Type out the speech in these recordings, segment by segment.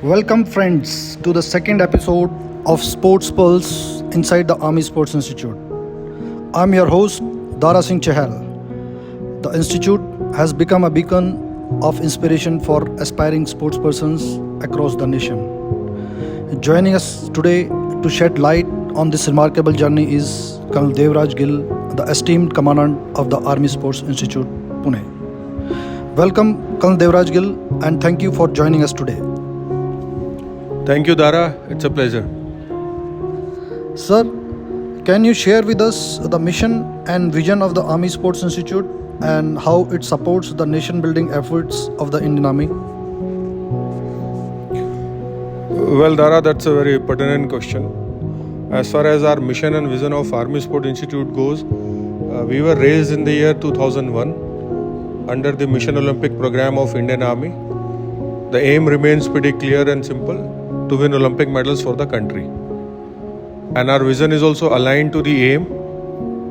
Welcome, friends, to the second episode of Sports Pulse inside the Army Sports Institute. I'm your host, Darasinghchahal. The Institute has become a beacon of inspiration for aspiring sportspersons across the nation. Joining us today to shed light on this remarkable journey is Colonel Devraj Gill, the esteemed commandant of the Army Sports Institute, Pune. Welcome, Colonel Devraj Gill, and thank you for joining us today. Thank you, Dara. It's a pleasure. Sir, can you share with us the mission and vision of the Army Sports Institute and how it supports the nation-building efforts of the Indian Army? Well, Dara, that's a very pertinent question. As far as our mission and vision of Army Sport Institute goes, we were raised in the year 2001 under the Mission Olympic program of Indian Army. The aim remains pretty clear and simple: to win Olympic medals for the country. And our vision is also aligned to the aim,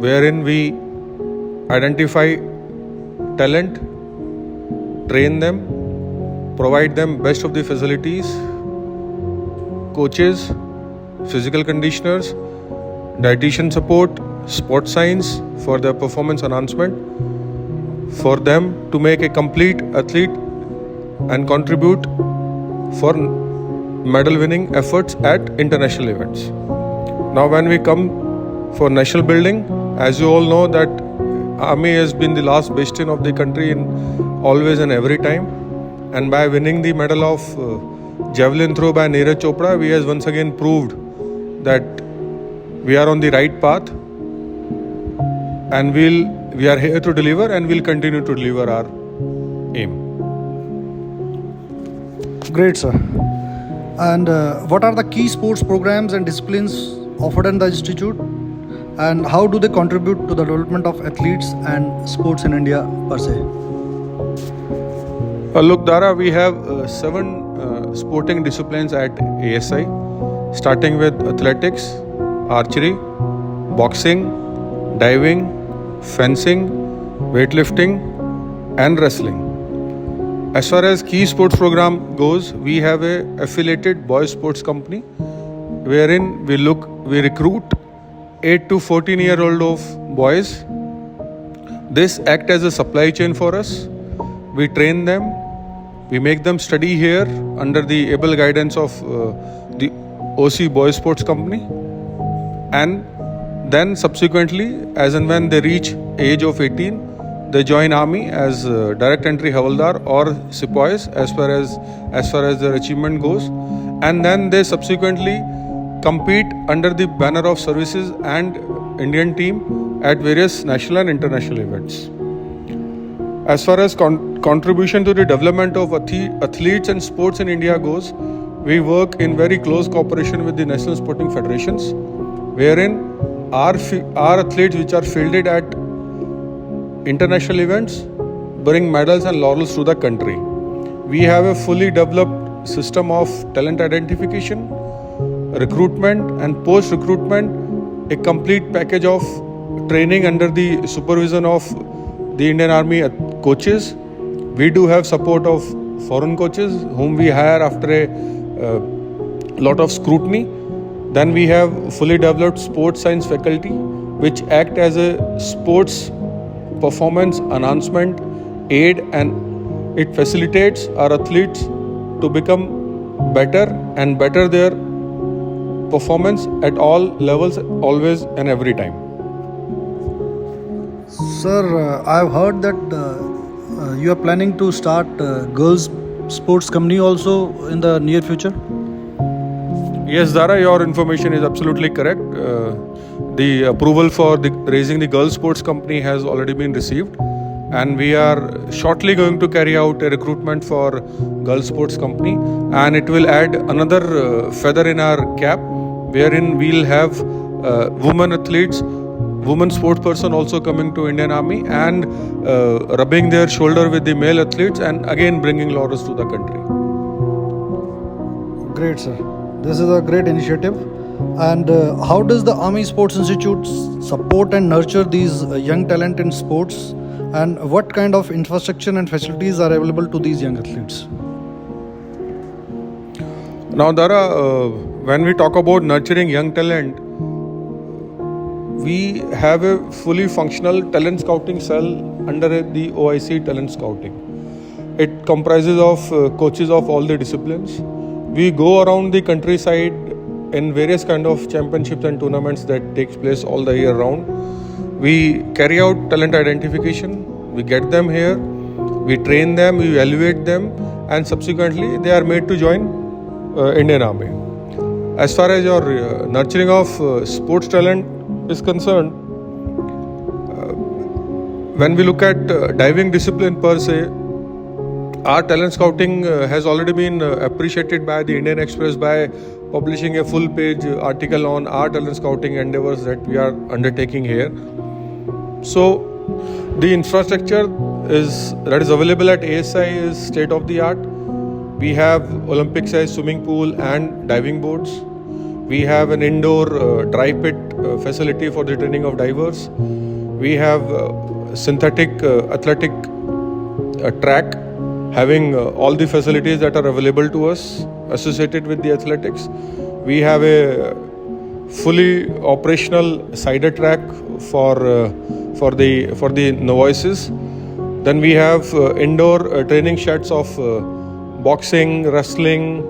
wherein we identify talent, train them, provide them best of the facilities, coaches, physical conditioners, dietitian support, sport science for their performance enhancement, for them to make a complete athlete and contribute for medal winning efforts at international events. Now when we come for national building, as you all know that Army has been the last bastion of the country in always and every time, and by winning the medal of javelin throw by Neeraj Chopra, we has once again proved that we are on the right path, and we are here to deliver and we'll continue to deliver our aim. Great, sir. And what are the key sports programs and disciplines offered in the Institute, and how do they contribute to the development of athletes and sports in India per se? Look, Dara, we have 7 sporting disciplines at ASI, starting with athletics, archery, boxing, diving, fencing, weightlifting, and wrestling. As far as key sports program goes, we have a affiliated boys sports company wherein we recruit 8 to 14-year-old of boys. This act as a supply chain for us. We train them, we make them study here under the able guidance of the OC Boys Sports Company, and then subsequently, as and when they reach age of 18, they join Army as direct entry Havaldar or Sepoys as far as their achievement goes, and then they subsequently compete under the banner of services and Indian team at various national and international events. As far as contribution to the development of athletes and sports in India goes, we work in very close cooperation with the national sporting federations, wherein our athletes which are fielded at international events bring medals and laurels to the country. We have a fully developed system of talent identification, recruitment and post-recruitment, a complete package of training under the supervision of the Indian Army coaches. We do have support of foreign coaches whom we hire after a lot of scrutiny. Then we have fully developed sports science faculty which act as a sports performance enhancement aid, and it facilitates our athletes to become better and better their performance at all levels, always and every time. Sir, I've heard that you are planning to start girls sports company also in the near future. Yes, Dara, your information is absolutely correct. The approval for raising the girls sports company has already been received, and we are shortly going to carry out a recruitment for girls sports company, and it will add another feather in our cap, wherein we'll have women athletes, women sports person also coming to Indian Army and rubbing their shoulder with the male athletes and again bringing laurels to the country. Great, sir. This is a great initiative. And how does the Army Sports Institute support and nurture these young talent in sports, and what kind of infrastructure and facilities are available to these young athletes? Now, Dara, when we talk about nurturing young talent, we have a fully functional talent scouting cell under the OIC Talent Scouting. It comprises of coaches of all the disciplines. We go around the countryside in various kind of championships and tournaments that takes place all the year round. We carry out talent identification. We get them here. We train them. We evaluate them, and subsequently they are made to join Indian Army. As far as your nurturing of sports talent is concerned, when we look at diving discipline per se, our talent scouting has already been appreciated by the Indian Express by publishing a full page article on our talent scouting endeavors that we are undertaking here. So the infrastructure that is available at ASI is state of the art. We have Olympic size swimming pool and diving boards. We have an indoor dry pit facility for the training of divers. We have synthetic athletic track having all the facilities that are available to us associated with the athletics. We have a fully operational cider track for the novices. Then we have indoor training sheds of boxing, wrestling,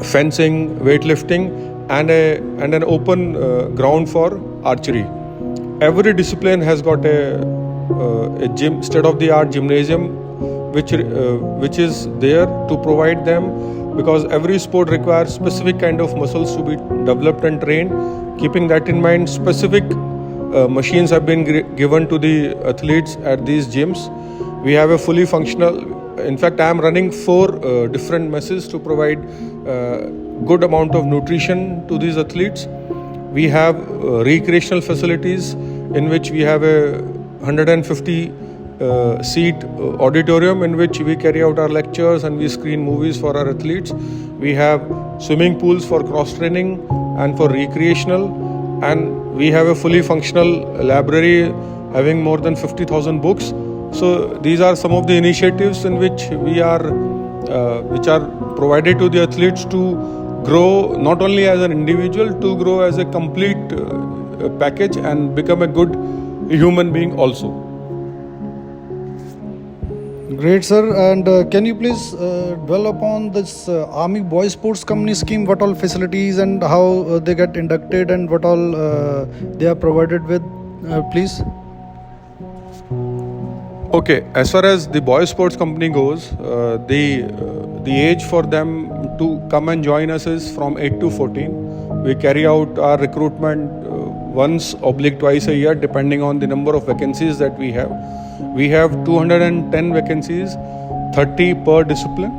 fencing, weightlifting, and an open ground for archery. Every discipline has got a gym, state-of-the-art gymnasium, which is there to provide them, because every sport requires specific kind of muscles to be developed and trained. Keeping that in mind, specific machines have been given to the athletes at these gyms. We have a fully functional. In fact, I am running 4 different messes to provide good amount of nutrition to these athletes. We have recreational facilities in which we have a 150 seat auditorium in which we carry out our lectures and we screen movies for our athletes. We have swimming pools for cross training and for recreational, and we have a fully functional library having more than 50,000 books. So these are some of the initiatives in which which are provided to the athletes to grow not only as an individual, to grow as a complete package and become a good human being also. Great, sir. And can you please dwell upon this Army Boys Sports Company scheme? What all facilities and how they get inducted and what all they are provided with, please? Okay, as far as the Boys Sports Company goes, the age for them to come and join us is from 8 to 14. We carry out our recruitment once/twice a year, depending on the number of vacancies that we have. We have 210 vacancies, 30 per discipline.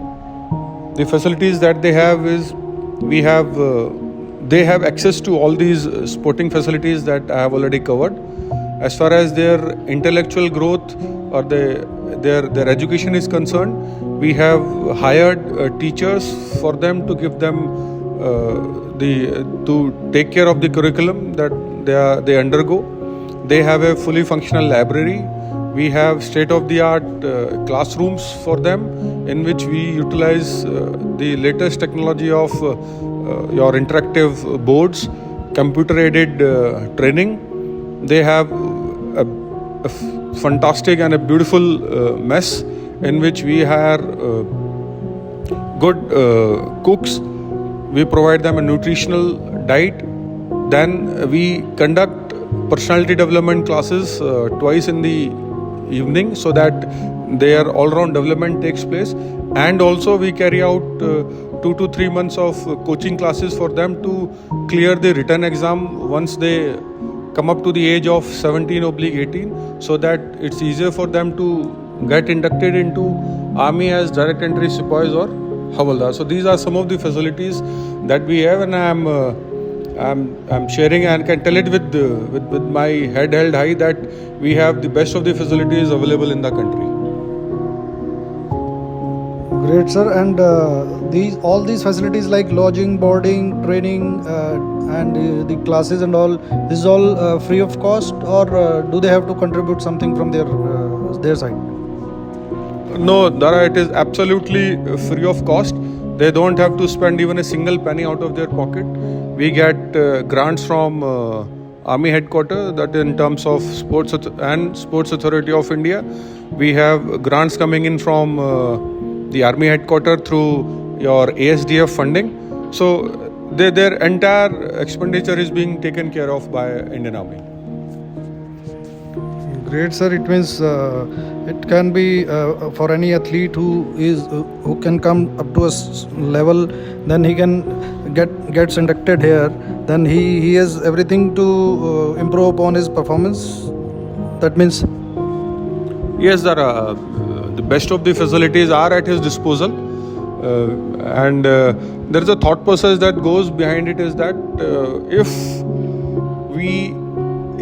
The facilities that they have is they have access to all these sporting facilities that I have already covered. As far as their intellectual growth or their education is concerned, we have hired teachers for them to give them to take care of the curriculum that they undergo. They have a fully functional library. We have state-of-the-art classrooms for them in which we utilize the latest technology of your interactive boards, computer-aided training. They have a fantastic and a beautiful mess in which we hire good cooks. We provide them a nutritional diet. Then we conduct personality development classes twice in the evening so that their all-round development takes place. And also we carry out 2 to 3 months of coaching classes for them to clear the written exam once they come up to the age of 17/18, so that it's easier for them to get inducted into Army as direct entry sepoys or Havaldar. So these are some of the facilities that we have, and I'm sharing and can tell it with my head held high that we have the best of the facilities available in the country. Great, sir. And all these facilities like lodging, boarding, training, and the classes and all, this is all free of cost, or do they have to contribute something from their side? No, Dara, it is absolutely free of cost. They don't have to spend even a single penny out of their pocket. We get grants from Army headquarters, that in terms of Sports Authority of India. We have grants coming in from the Army headquarters through your ASDF funding. So their entire expenditure is being taken care of by Indian Army. Great, sir. It means it can be for any athlete who can come up to a level, then he can gets inducted here. Then he has everything to improve upon his performance. That means Yes, the best of the facilities are at his disposal, and there is a thought process that goes behind it. Is that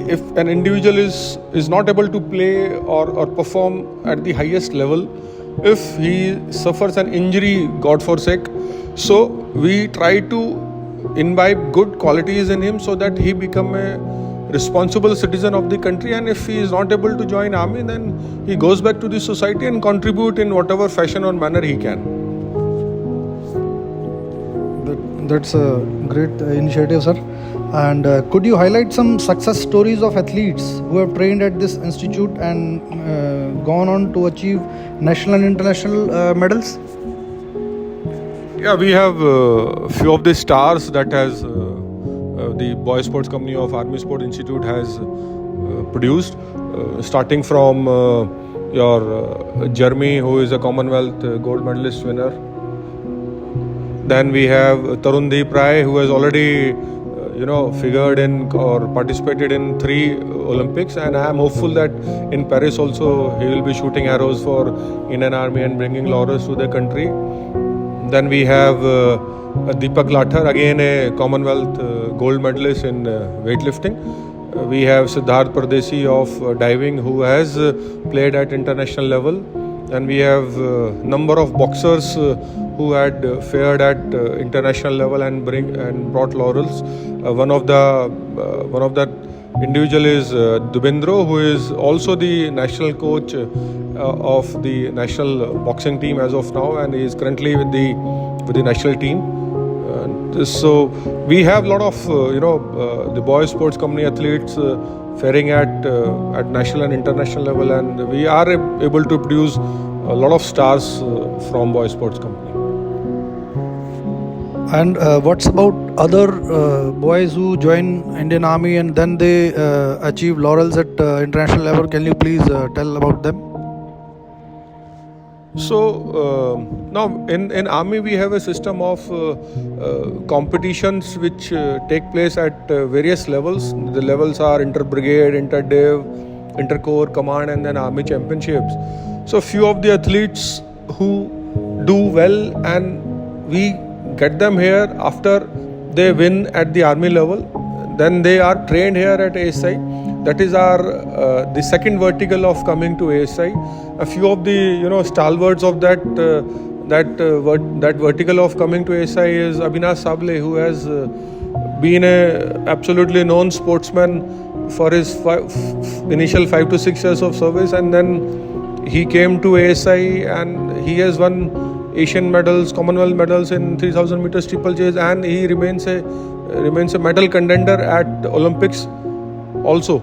if an individual is not able to play or perform at the highest level, if he suffers an injury, God forsake, so we try to imbibe good qualities in him so that he become a responsible citizen of the country. And if he is not able to join army, then he goes back to the society and contribute in whatever fashion or manner he can. that's a great initiative, sir. And could you highlight some success stories of athletes who have trained at this institute and gone on to achieve national and international medals? Yeah, we have a few of the stars that has the Boys Sports Company of Army Sport Institute has produced, starting from your Jeremy, who is a Commonwealth gold medalist winner. Then we have Tarundeep Rai, who has already figured in or participated in 3 Olympics, and I am hopeful that in Paris also he will be shooting arrows for Indian Army and bringing laurels to the country. Then we have Deepak Lathar, again a Commonwealth gold medalist in weightlifting. We have Siddharth Pardesi of diving, who has played at international level. And we have number of boxers who had fared at international level and brought laurels. One of that individual is Dubendro, who is also the national coach of the national boxing team as of now, and he is currently with the national team. So we have a lot of the Boys Sports Company athletes faring at national and international level, and we are able to produce a lot of stars from Boys Sports Company. And what's about other boys who join Indian Army and then they achieve laurels at international level? Can you please tell about them? So now in Army we have a system of competitions which take place at various levels. The levels are inter-brigade, inter-div, inter-corps, command, and then Army championships. So few of the athletes who do well, and we get them here after they win at the Army level, then they are trained here at ASI. That is our the second vertical of coming to ASI. A few of the stalwarts of that vertical of coming to ASI is Abhinav Sable, who has been a absolutely known sportsman for his initial 5 to 6 years of service, and then he came to ASI and he has won Asian medals, Commonwealth medals in 3000 meters steeplechase, and he remains a medal contender at Olympics also.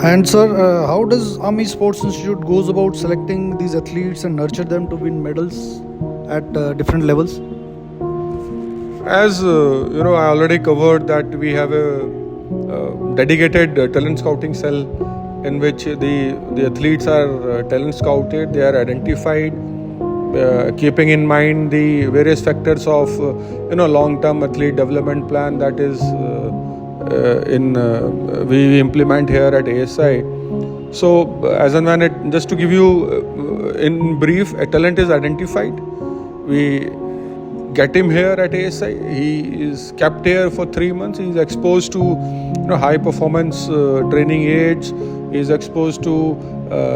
And sir, how does Army Sports Institute goes about selecting these athletes and nurture them to win medals at different levels? As I already covered that we have a dedicated talent scouting cell in which the athletes are talent scouted. They are identified, keeping in mind the various factors of long-term athlete development plan that is we implement here at ASI. So as and when just to give you in brief, a talent is identified. We get him here at ASI. He is kept here for 3 months. He is exposed to high performance training aids. He is exposed to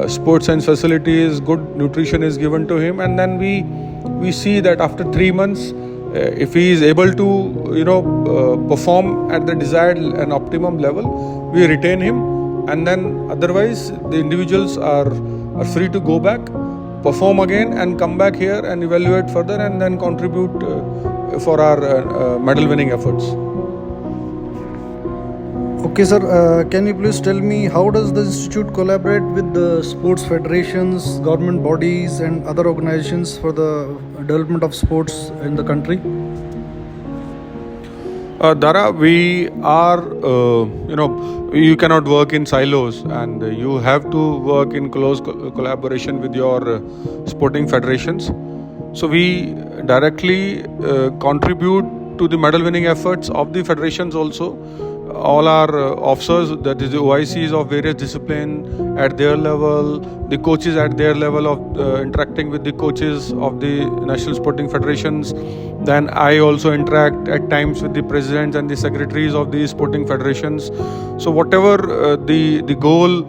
sports science facilities. Good nutrition is given to him, and then we see that after 3 months, if he is able to perform at the desired and optimum level, we retain him, and then otherwise the individuals are free to go back. perform again and come back here and evaluate further and then contribute for our medal winning efforts. Okay, sir. Can you please tell me how does the institute collaborate with the sports federations, government bodies, and other organizations for the development of sports in the country? Dara, we are, you cannot work in silos and you have to work in close collaboration with your sporting federations. So we directly contribute to the medal winning efforts of the federations also. All our officers, that is the OICs of various discipline at their level, the coaches at their level of interacting with the coaches of the national sporting federations. Then I also interact at times with the presidents and the secretaries of the sporting federations. So whatever the goal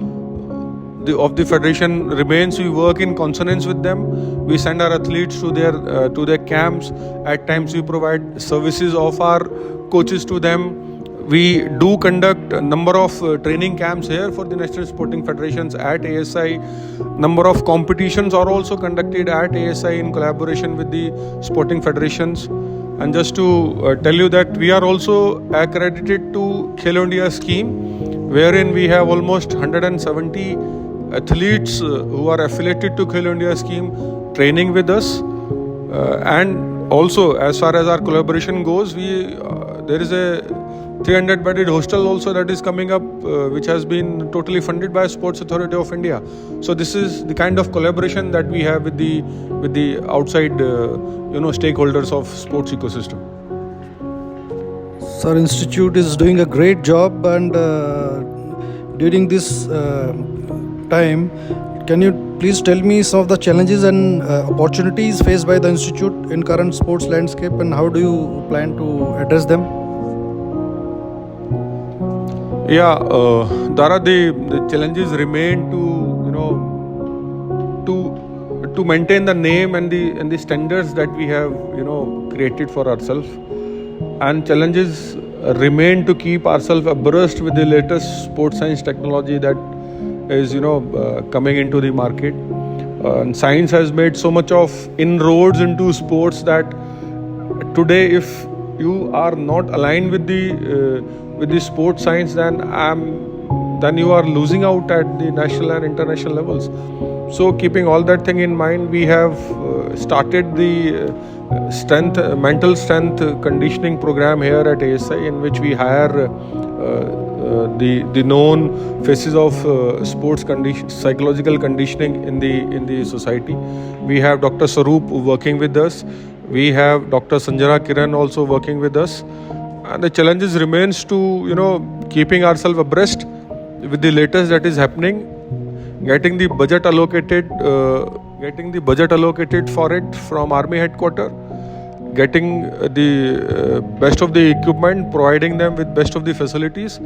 of the federation remains, we work in consonance with them. We send our athletes to their camps. At times we provide services of our coaches to them. We do conduct a number of training camps here for the national sporting federations at ASI. Number of competitions are also conducted at ASI in collaboration with the sporting federations. And just to tell you that we are also accredited to Khelo India scheme, wherein we have almost 170 athletes who are affiliated to Khelo India scheme training with us. And also, as far as our collaboration goes, there is a 300 bedded hostel also that is coming up, which has been totally funded by Sports Authority of India. So this is the kind of collaboration that we have with the outside stakeholders of sports ecosystem. Sir, institute is doing a great job, and during this time, can you please tell me some of the challenges and opportunities faced by the institute in current sports landscape, and how do you plan to address them? Yeah, Dara, the challenges remain to maintain the name and the standards that we have created for ourselves, and challenges remain to keep ourselves abreast with the latest sports science technology that is coming into the market. And science has made so much of inroads into sports that today, if you are not aligned with the sports science, then you are losing out at the national and international levels. So keeping all that thing in mind, we have started the mental strength conditioning program here at ASI, in which we hire the known faces of sports psychological conditioning in the society. We have Dr. Saroop working with us. We have Dr. Sanjana Kiran also working with us. And the challenges remains to keeping ourselves abreast with the latest that is happening, getting the budget allocated for it from Army headquarters, getting the best of the equipment, providing them with best of the facilities.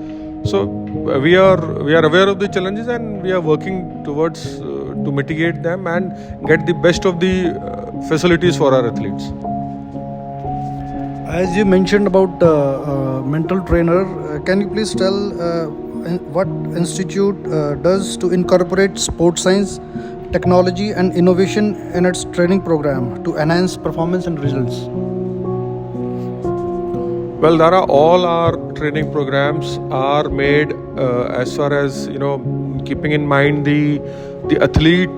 So we are aware of the challenges, and we are working towards to mitigate them and get the best of the facilities for our athletes. As you mentioned about mental trainer, can you please tell what institute does to incorporate sports science, technology and innovation in its training program to enhance performance and results? Well, Dara, all our training programs are made as far as keeping in mind the athlete.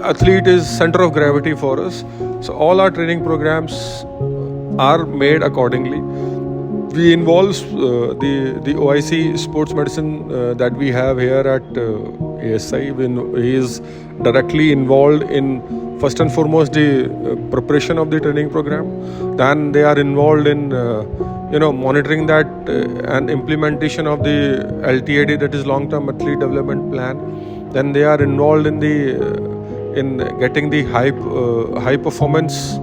Athlete is center of gravity for us. So all our training programs are made accordingly. We involve the OIC sports medicine that we have here at ASI. He is directly involved in, first and foremost, the preparation of the training program. Then they are involved in monitoring that and implementation of the LTAD, that is long-term athlete development plan. Then they are involved in getting the high performance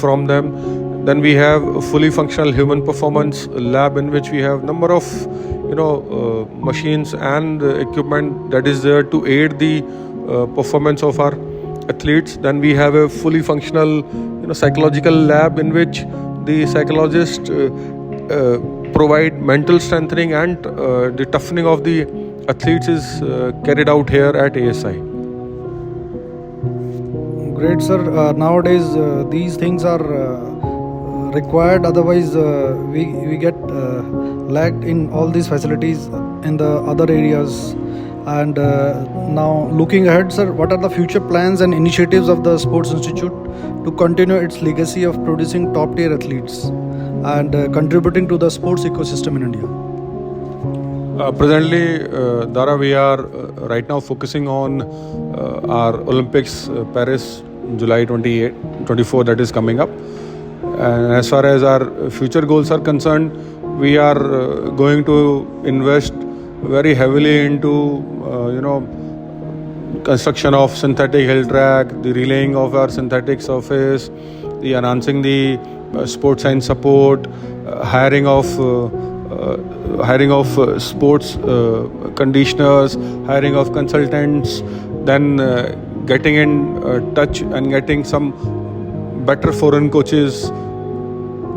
from them. Then we have a fully functional human performance lab, in which we have number of machines and equipment that is there to aid the performance of our athletes. Then we have a fully functional psychological lab, in which the psychologists provide mental strengthening, and the toughening of the athletes is carried out here at ASI. Great, sir. Nowadays, these things are required. Otherwise, we get lagged in all these facilities in the other areas. And now, looking ahead, sir, what are the future plans and initiatives of the Sports Institute to continue its legacy of producing top-tier athletes and contributing to the sports ecosystem in India? Presently, Dara, we are right now focusing on our Olympics, Paris, July 28, 24, that is coming up. And as far as our future goals are concerned, we are going to invest very heavily into, construction of synthetic hill track, the relaying of our synthetic surface, the enhancing the sports science support, hiring of sports conditioners, hiring of consultants, then getting in touch and getting some better foreign coaches.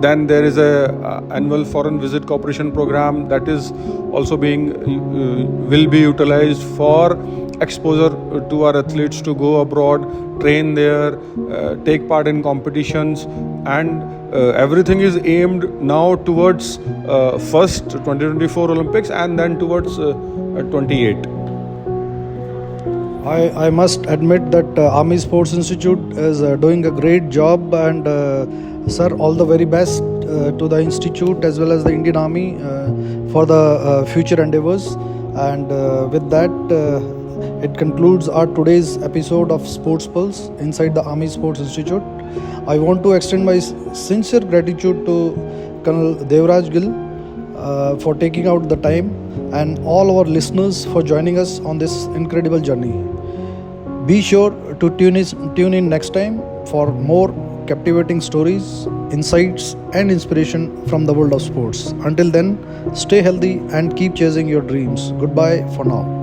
Then there is a annual foreign visit cooperation program that is also will be utilized for exposure to our athletes to go abroad, train there, take part in competitions, and everything is aimed now towards first 2024 Olympics and then towards 28. I must admit that Army Sports Institute is doing a great job, and sir, all the very best to the institute as well as the Indian Army for the future endeavors. And with that, it concludes our today's episode of Sports Pulse inside the Army Sports Institute. I want to extend my sincere gratitude to Colonel Devraj Gill for taking out the time, and all our listeners for joining us on this incredible journey. Be sure to tune in next time for more captivating stories, insights, and inspiration from the world of sports. Until then, stay healthy and keep chasing your dreams. Goodbye for now.